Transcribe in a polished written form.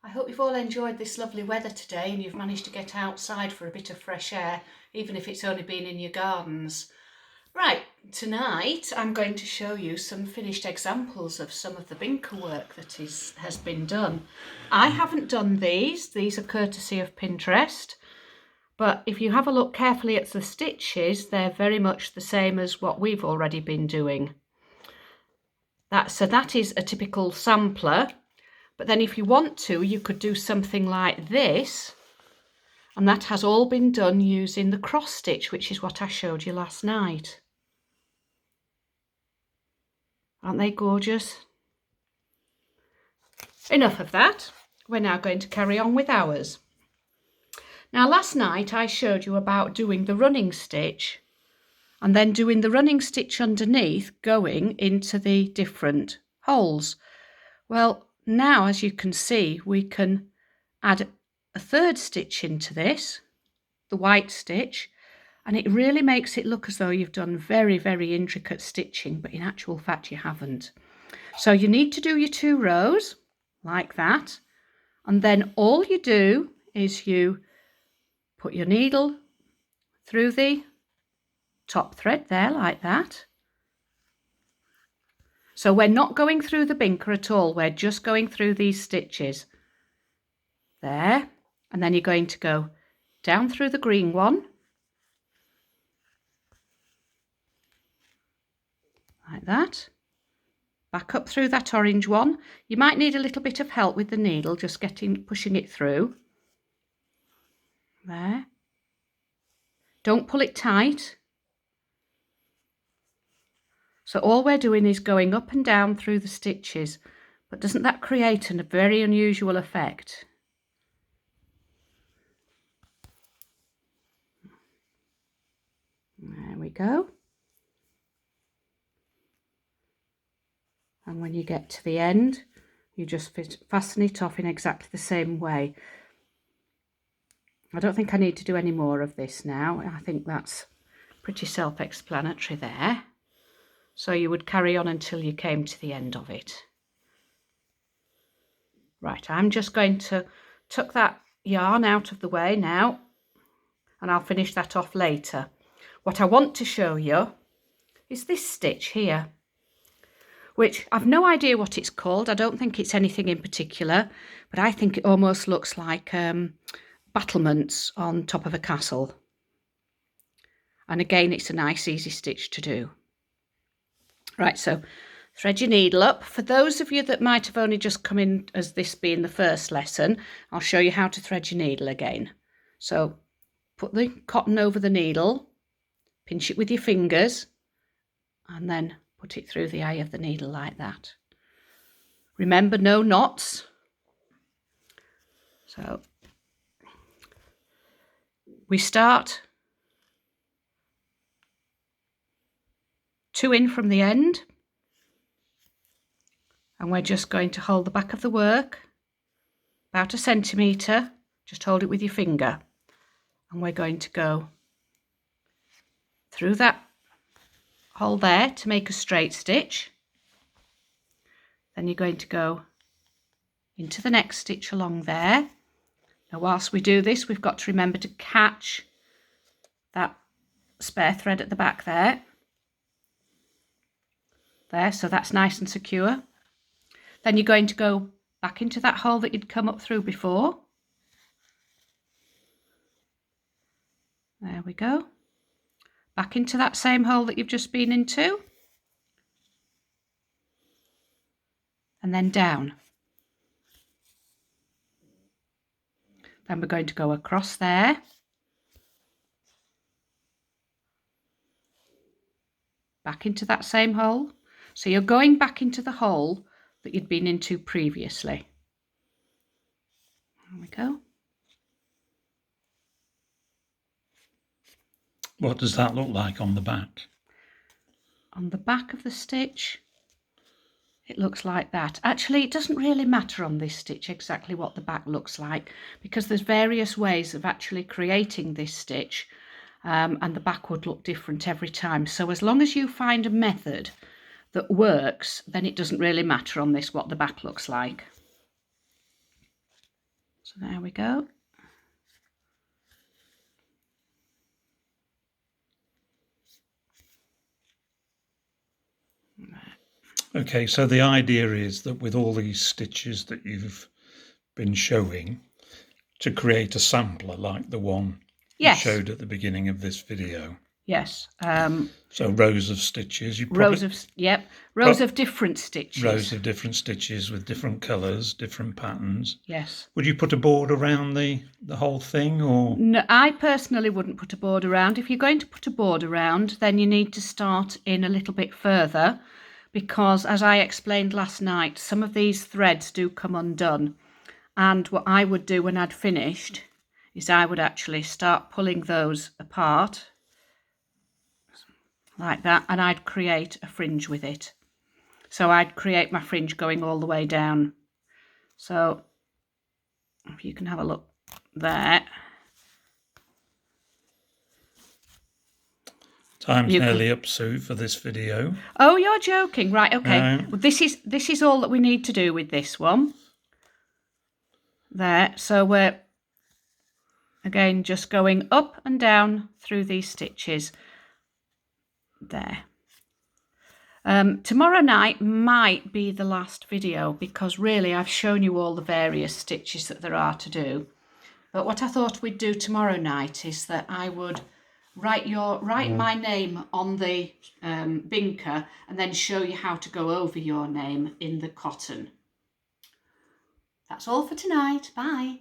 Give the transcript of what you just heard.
I hope you've all enjoyed this lovely weather today and you've managed to get outside for a bit of fresh air, even if it's only been in your gardens. Right, tonight I'm going to show you some finished examples of some of the Binca work that has been done. I haven't done these are courtesy of Pinterest, but if you have a look carefully at the stitches, they're very much the same as what we've already been doing. So that is a typical sampler. But then if you want to, you could do something like this, and that has all been done using the cross stitch, which is what I showed you last night. Aren't they gorgeous? Enough of that. We're now going to carry on with ours. Now last night I showed you about doing the running stitch and then doing the running stitch underneath going into the different holes. Well, now as you can see, we can add a third stitch into this, the white stitch, and it really makes it look as though you've done very, very intricate stitching, but in actual fact you haven't. So you need to do your 2 rows like that, and then all you do is you put your needle through the top thread there like that. So we're not going through the Binca at all, we're just going through these stitches there, and then you're going to go down through the green one like that, back up through that orange one. You might need a little bit of help with the needle, just pushing it through there. Don't pull it tight. So all we're doing is going up and down through the stitches, but doesn't that create a very unusual effect? There we go. And when you get to the end, you just fasten it off in exactly the same way. I don't think I need to do any more of this now. I think that's pretty self-explanatory there. So you would carry on until you came to the end of it. Right, I'm just going to tuck that yarn out of the way now, and I'll finish that off later. What I want to show you is this stitch here, which I've no idea what it's called. I don't think it's anything in particular, but I think it almost looks like battlements on top of a castle. And again, it's a nice easy stitch to do. Right, so thread your needle up. For those of you that might have only just come in as this being the first lesson, I'll show you how to thread your needle again. So put the cotton over the needle, pinch it with your fingers, and then put it through the eye of the needle like that. Remember, no knots. So we start 2 in from the end, and we're just going to hold the back of the work about 1 centimetre, just hold it with your finger, and we're going to go through that hole there to make a straight stitch. Then you're going to go into the next stitch along there. Now whilst we do this, we've got to remember to catch that spare thread at the back there, so that's nice and secure. Then you're going to go back into that hole that you'd come up through before. There we go. Back into that same hole that you've just been into, and then down. Then we're going to go across there, back into that same hole. So you're going back into the hole that you'd been into previously. There we go. What does that look like on the back? On the back of the stitch, it looks like that. Actually, it doesn't really matter on this stitch exactly what the back looks like, because there's various ways of actually creating this stitch, and the back would look different every time. So as long as you find a method that works, then it doesn't really matter on this what the back looks like. So there we go. Okay, so the idea is that with all these stitches that you've been showing, to create a sampler like the one you Yes. showed at the beginning of this video. Yes. So rows of stitches. Rows of different stitches. Rows of different stitches with different colours, different patterns. Yes. Would you put a board around the whole thing, or? No, I personally wouldn't put a board around. If you're going to put a board around, then you need to start in a little bit further, because as I explained last night, some of these threads do come undone. And what I would do when I'd finished is I would actually start pulling those apart like that, and I'd create a fringe with it. So I'd create my fringe going all the way down. So if you can have a look there. Time's nearly up, Sue, for this video. Oh, you're joking. Right, okay. Well, this is all that we need to do with this one. There. So we're, again, just going up and down through these stitches. There. Tomorrow night might be the last video, because really I've shown you all the various stitches that there are to do. But what I thought we'd do tomorrow night is that I would write my name on the Binca and then show you how to go over your name in the cotton. That's all for tonight. Bye.